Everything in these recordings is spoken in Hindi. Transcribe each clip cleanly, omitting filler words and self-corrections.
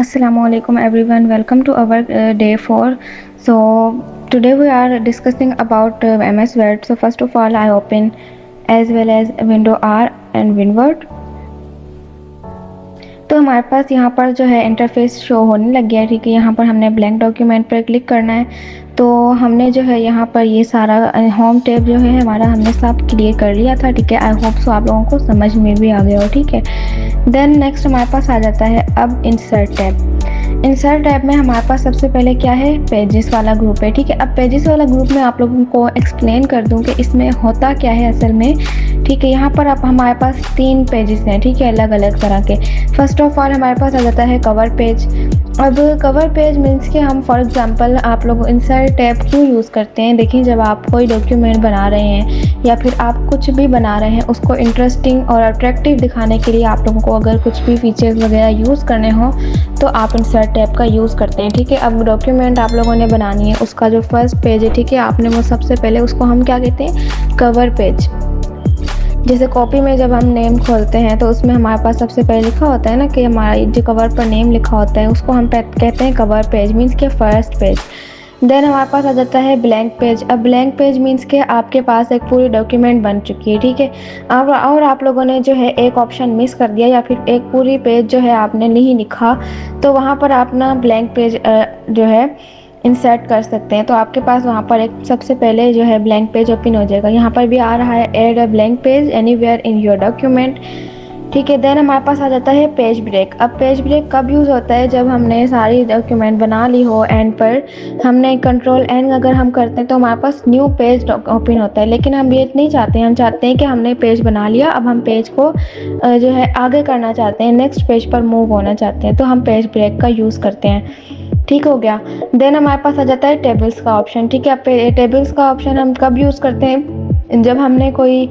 Assalamualaikum everyone, welcome to our day 4. So today we are discussing about MS Word. So first of all I open as well as window R and WinWord. तो हमारे पास यहाँ पर जो है इंटरफेस शो होने लग गया है। ठीक है, यहाँ पर हमने ब्लैंक डॉक्यूमेंट पर क्लिक करना है। तो हमने जो है यहाँ पर ये सारा होम टैब जो है हमारा हमने सब क्लियर कर लिया था। ठीक है, आई होप सो आप लोगों को समझ में भी आ गया हो। ठीक है, देन नेक्स्ट हमारे पास आ जाता है अब इंसर्ट टैब। इंसर्ट टैब में हमारे पास सबसे पहले क्या है, पेजेस वाला ग्रुप है। ठीक है, अब पेजेस वाला ग्रुप में आप लोगों को एक्सप्लेन कर दूं कि इसमें होता क्या है असल में। ठीक है, यहाँ पर अब हमारे पास 3 पेजेस हैं। ठीक है, अलग अलग तरह के। फर्स्ट ऑफ ऑल हमारे पास आ जाता है कवर पेज। अब कवर पेज मीन्स कि हम फॉर एग्जांपल आप लोग इंसर्ट टैब क्यों यूज़ करते हैं। देखिए, जब आप कोई डॉक्यूमेंट बना रहे हैं या फिर आप कुछ भी बना रहे हैं उसको इंटरेस्टिंग और अट्रैक्टिव दिखाने के लिए आप लोगों को अगर कुछ भी फीचर्स वगैरह यूज़ करने हो तो आप इंसर्ट टैब का यूज़ करते हैं। ठीक है, अब डॉक्यूमेंट आप लोगों ने बनानी है, उसका जो फर्स्ट पेज है, ठीक है, आपने वो सबसे पहले उसको हम क्या कहते हैं, कवर पेज। जैसे कॉपी में जब हम नेम खोलते हैं तो उसमें हमारे पास सबसे पहले लिखा होता है ना कि हमारा जो कवर पर नेम लिखा होता है उसको हम कहते हैं कवर पेज, मीन्स के फर्स्ट पेज। देन हमारे पास आ जाता है ब्लैंक पेज। अब ब्लैंक पेज मीन्स के आपके पास एक पूरी डॉक्यूमेंट बन चुकी है। ठीक है, और आप लोगों ने जो है एक ऑप्शन मिस कर दिया या फिर एक पूरी पेज जो है आपने नहीं लिखा, तो वहाँ पर आप ना ब्लैंक पेज जो है इंसर्ट कर सकते हैं। तो आपके पास वहाँ पर एक सबसे पहले जो है ब्लैंक पेज ओपन हो जाएगा। यहाँ पर भी आ रहा है add a blank page anywhere in your document. ठीक है, देन हमारे पास आ जाता है पेज ब्रेक। अब पेज ब्रेक कब यूज़ होता है, जब हमने सारी डॉक्यूमेंट बना ली हो, एंड पर हमने कंट्रोल एन अगर हम करते हैं तो हमारे पास न्यू पेज ओपन होता है। लेकिन हम ये नहीं चाहते हैं, हम चाहते हैं कि हमने पेज बना लिया, अब हम पेज को जो है आगे करना चाहते हैं, नेक्स्ट पेज पर मूव होना चाहते हैं, तो हम पेज ब्रेक का यूज़ करते हैं। ठीक हो गया। देन हमारे पास आ जाता है टेबल्स का ऑप्शन। ठीक है, अब टेबल्स का ऑप्शन हम कब यूज़ करते हैं, जब हमने कोई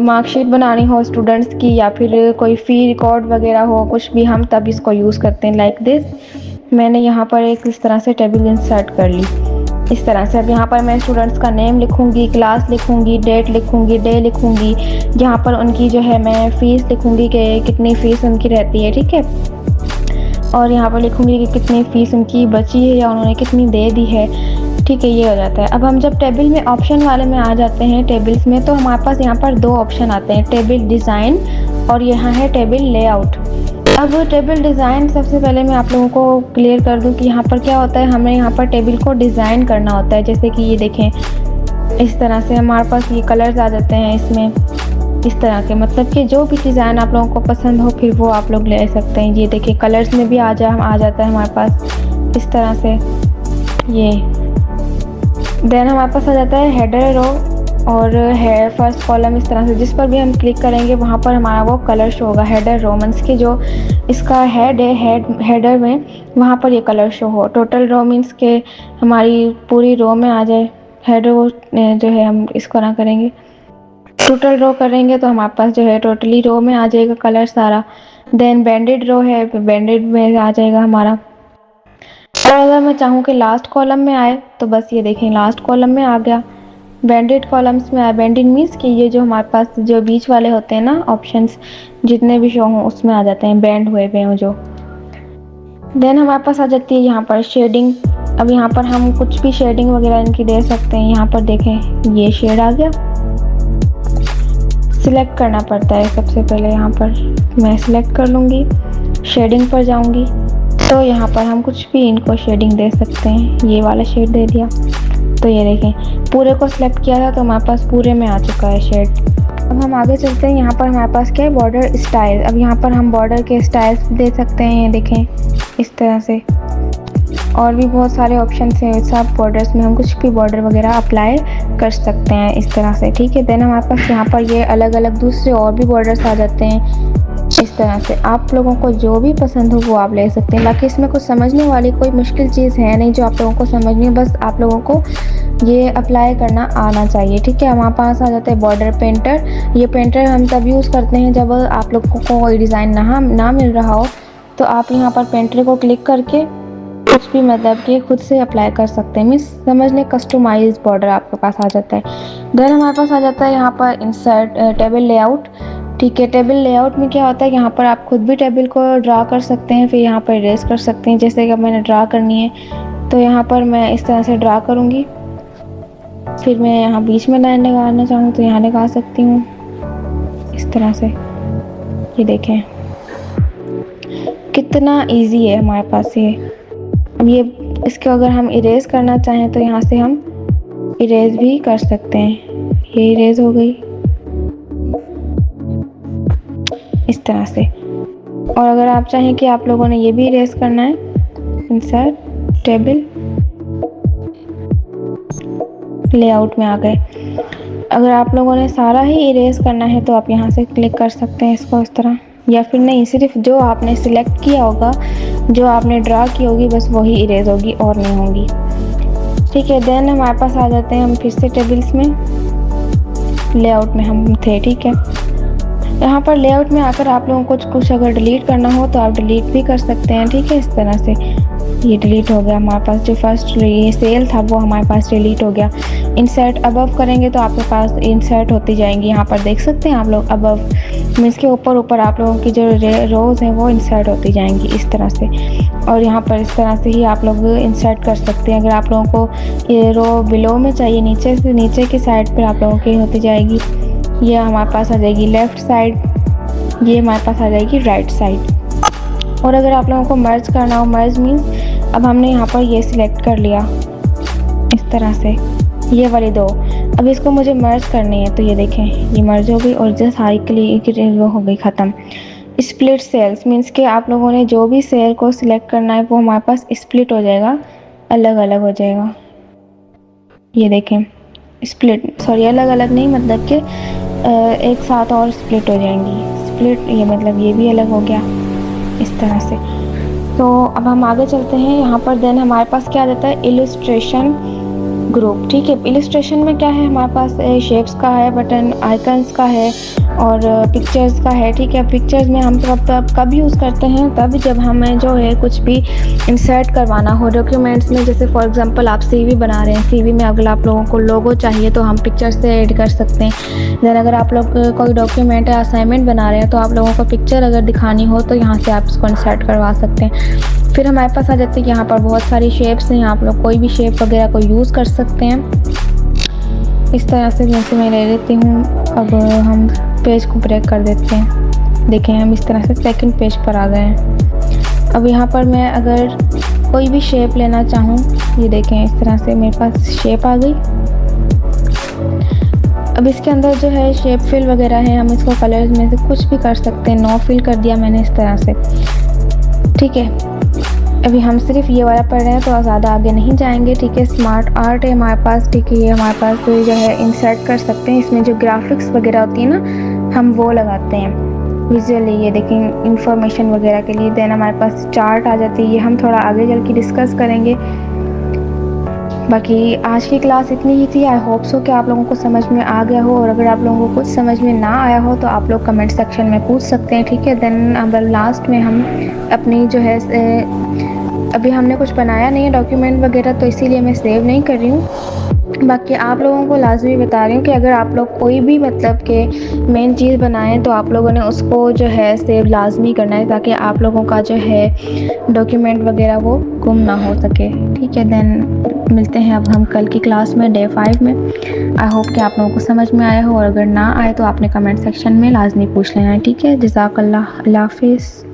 मार्कशीट बनानी हो स्टूडेंट्स की या फिर कोई फ़ी रिकॉर्ड वगैरह हो, कुछ भी, हम तब इसको यूज़ करते हैं। लाइक दिस मैंने यहाँ पर एक इस तरह से टेबल इंसर्ट कर ली इस तरह से। अब यहाँ पर मैं स्टूडेंट्स का नेम लिखूँगी, क्लास लिखूँगी, डेट लिखूँगी, डे लिखूँगी, यहाँ पर उनकी जो है मैं फ़ीस लिखूँगी कि कितनी फ़ीस उनकी रहती है। ठीक है, और यहाँ पर लिखूँगी कि कितनी फ़ीस उनकी बची है या उन्होंने कितनी दे दी है। ठीक है, ये हो जाता है। अब हम जब टेबल में ऑप्शन वाले में आ जाते हैं, टेबल्स में, तो हमारे पास यहाँ पर 2 ऑप्शन आते हैं, टेबल डिज़ाइन और यहाँ है टेबल लेआउट। अब टेबल डिज़ाइन सबसे पहले मैं आप लोगों को क्लियर कर दूँ कि यहाँ पर क्या होता है, हमें यहाँ पर टेबल को डिज़ाइन करना होता है। जैसे कि ये देखें, इस तरह से हमारे पास ये कलर्स आ जाते हैं इसमें, इस तरह के, मतलब कि जो भी डिज़ाइन आप लोगों को पसंद हो फिर वो आप लोग ले सकते हैं। ये देखिए कलर्स में भी आ जाता है हमारे पास इस तरह से ये। देन हमारे पास आ जाता है हेडर रो और है फर्स्ट कॉलम, इस तरह से जिस पर भी हम क्लिक करेंगे वहाँ पर हमारा वो कलर शो होगा। हेडर रो मीन्स कि जो इसका हेड है, हेडर में वहाँ पर ये कलर शो हो। टोटल रो मीन्स के हमारी पूरी रो में आ जाए। हेडर रो जो है हम इसको ना करेंगे, टोटल रो करेंगे तो हमारे पास जो है टोटली रो में आ जाएगा कलर सारा। देन बैंडेड रो है, बैंडेड में आ जाएगा हमारा। और अगर मैं चाहूँ कि लास्ट कॉलम में आए तो बस ये देखें लास्ट कॉलम में आ गया। बैंडेड कॉलम्स में आया, बैंडेड मीन्स कि ये जो हमारे पास जो बीच वाले होते हैं ना ऑप्शंस, जितने भी शो हों उसमें आ जाते हैं, बैंड हुए हैं जो। देन हमारे पास आ जाती है यहाँ पर शेडिंग। अब यहाँ पर हम कुछ भी शेडिंग वगैरह इनकी दे सकते हैं। यहाँ पर देखें ये शेड आ गया, सिलेक्ट करना पड़ता है सबसे पहले। यहाँ पर मैं सिलेक्ट कर लूँगी, शेडिंग पर जाऊँगी तो यहाँ पर हम कुछ भी इनको शेडिंग दे सकते हैं। ये वाला शेड दे दिया तो ये देखें पूरे को सिलेक्ट किया था तो हमारे पास पूरे में आ चुका है शेड। अब हम आगे चलते हैं। यहाँ पर हमारे पास क्या है, बॉर्डर स्टाइल। अब यहाँ पर हम बॉर्डर के स्टाइल्स दे सकते हैं, ये देखें इस तरह से। और भी बहुत सारे ऑप्शंस हैं, सब बॉर्डर्स में हम कुछ भी बॉर्डर वगैरह अप्लाई कर सकते हैं इस तरह से। ठीक है, देन हमारे पास यहाँ पर ये अलग अलग दूसरे और भी बॉर्डर्स आ जाते हैं इस तरह से। आप लोगों को जो भी पसंद हो वो आप ले सकते हैं। बाकी इसमें कुछ समझने वाली कोई मुश्किल चीज़ है नहीं जो आप लोगों को समझनी है, बस आप लोगों को ये अप्लाई करना आना चाहिए। ठीक है, हमारे पास आ जाता है बॉर्डर पेंटर। ये पेंटर हम तब यूज़ करते हैं जब आप लोगों को कोई डिज़ाइन ना मिल रहा हो, तो आप यहाँ पर पेंटर को क्लिक करके कुछ भी मतलब कि खुद से अप्लाई कर सकते हैं। मीन्स समझने कस्टमाइज बॉर्डर आपके पास आ जाता है। देन हमारे पास आ जाता है यहाँ पर इंसर्ट टेबल लेआउट। ठीक है, टेबल लेआउट में क्या होता है, यहाँ पर आप खुद भी टेबल को ड्रा कर सकते हैं, फिर यहाँ पर इरेज कर सकते हैं। जैसे कि मैंने ड्रा करनी है तो यहाँ पर मैं इस तरह से ड्रा करूँगी, फिर मैं यहाँ बीच में लाइन लगाना चाहूँ तो यहाँ लगा सकती हूँ इस तरह से। ये देखें कितना इजी है हमारे पास ये। अब ये इसको अगर हम इरेज करना चाहें तो यहाँ से हम इरेज भी कर सकते हैं। ये इरेज हो गई इस तरह से। और अगर आप चाहें कि आप लोगों ने ये भी इरेज करना है, इंसर्ट टेबल लेआउट में आ गए। अगर आप लोगों ने सारा ही इरेज करना है तो आप यहाँ से क्लिक कर सकते हैं इसको इस तरह, या फिर नहीं, सिर्फ जो आपने सिलेक्ट किया होगा, जो आपने ड्रा की होगी, बस वही इरेज होगी और नहीं होगी। ठीक है, देन हमारे पास आ जाते हैं हम फिर से टेबल्स में, लेआउट में हम थे। ठीक है, यहाँ पर लेआउट में आकर आप लोगों को कुछ अगर डिलीट करना हो तो आप डिलीट भी कर सकते हैं। ठीक है, इस तरह से ये डिलीट हो गया हमारे पास। जो फर्स्ट ये सेल था वो हमारे पास डिलीट हो गया। इंसर्ट अबव करेंगे तो आपके पास इंसर्ट होती जाएंगी। यहाँ पर देख सकते हैं आप लोग, अबव मीन्स के ऊपर ऊपर आप लोगों की जो रोज़ हैं वो इंसर्ट होती जाएंगी इस तरह से। और यहाँ पर इस तरह से ही आप लोग इंसर्ट कर सकते हैं। अगर आप लोगों को ये रो बिलो में चाहिए, नीचे से नीचे की साइड पर आप लोगों की होती जाएगी। ये हमारे पास आ जाएगी लेफ़्ट साइड, ये हमारे पास आ जाएगी राइट साइड। और अगर आप लोगों को मर्ज करना हो, मर्ज मीन्स अब हमने यहाँ पर ये सिलेक्ट कर लिया इस तरह से, ये वाली दो, अब इसको मुझे मर्ज करनी है तो ये देखें ये मर्ज हो गई और जस्ट हाई क्लिक वो हो गई ख़त्म। स्प्लिट सेल्स मीन्स कि आप लोगों ने जो भी सेल को सिलेक्ट करना है वो हमारे पास स्प्लिट हो जाएगा, अलग अलग हो जाएगा। ये देखें स्प्लिट, सॉरी अलग अलग नहीं, मतलब कि एक साथ और स्प्लिट हो जाएंगी। स्प्लिट ये मतलब ये भी अलग हो गया इस तरह से। तो अब हम आगे चलते हैं। यहाँ पर देन हमारे पास क्या रहता है, इलस्ट्रेशन ग्रुप। ठीक है, इलस्ट्रेशन में क्या है, हमारे पास शेप्स का है, बटन आइकन्स का है और पिक्चर्स का है। ठीक है, पिक्चर्स में हम कब यूज़ करते हैं, तब जब हमें जो है कुछ भी इंसर्ट करवाना हो डॉक्यूमेंट्स में। जैसे फॉर एग्जांपल आप सीवी बना रहे हैं, सीवी में अगर आप लोगों को लोगो चाहिए तो हम पिक्चर्स से ऐड कर सकते हैं। देन अगर आप लोग कोई डॉक्यूमेंट या असाइनमेंट बना रहे हैं तो आप लोगों को पिक्चर अगर दिखानी हो तो यहाँ से आप इसको इंसर्ट करवा सकते हैं। फिर हमारे पास आ जाते हैं यहाँ पर बहुत सारी शेप्स हैं, आप लोग कोई भी शेप वगैरह को यूज़ कर सकते हैं इस तरह से। जैसे मैं ले लेती हूँ, अब हम पेज को ब्रेक कर देते हैं। देखें हम इस तरह से सेकंड पेज पर आ गए हैं। अब यहाँ पर मैं अगर कोई भी शेप लेना चाहूँ, ये देखें इस तरह से मेरे पास शेप आ गई। अब इसके अंदर जो है शेप फिल वगैरह है, हम इसको कलर्स में से कुछ भी कर सकते हैं। नो फिल कर दिया मैंने इस तरह से। ठीक है, अभी हम सिर्फ ये वाला पढ़ रहे हैं तो ज़्यादा आगे नहीं जाएंगे। ठीक है, स्मार्ट आर्ट है हमारे पास। ठीक है, ये हमारे पास तो जो है इंसर्ट कर सकते हैं, इसमें जो ग्राफिक्स वगैरह होती है ना, हम वो लगाते हैं विजुअली। ये देखें इंफॉर्मेशन वगैरह के लिए। देन हमारे पास चार्ट आ जाती है, ये हम थोड़ा आगे चल के डिस्कस करेंगे। बाकी आज की क्लास इतनी ही थी। आई होप सो कि आप लोगों को समझ में आ गया हो, और अगर आप लोगों को कुछ समझ में ना आया हो तो आप लोग कमेंट सेक्शन में पूछ सकते हैं। ठीक है, देन अब लास्ट में हम अपनी जो है अभी हमने कुछ बनाया नहीं है डॉक्यूमेंट वगैरह, तो इसीलिए मैं सेव नहीं कर रही हूँ। बाकी आप लोगों को लाजमी बता रही हूँ कि अगर आप लोग कोई भी मतलब के मेन चीज़ बनाएं तो आप लोगों ने उसको जो है सेव लाजमी करना है, ताकि आप लोगों का जो है डॉक्यूमेंट वगैरह वो गुम ना हो सके। ठीक है, देन मिलते हैं अब हम कल की क्लास में डे 5 में। आई होप कि आप लोगों को समझ में आया हो, और अगर ना आए तो आपने कमेंट सेक्शन में लाजमी पूछ लेना है। ठीक है, जज़ाकल्लाह, अल्लाह हाफिज़।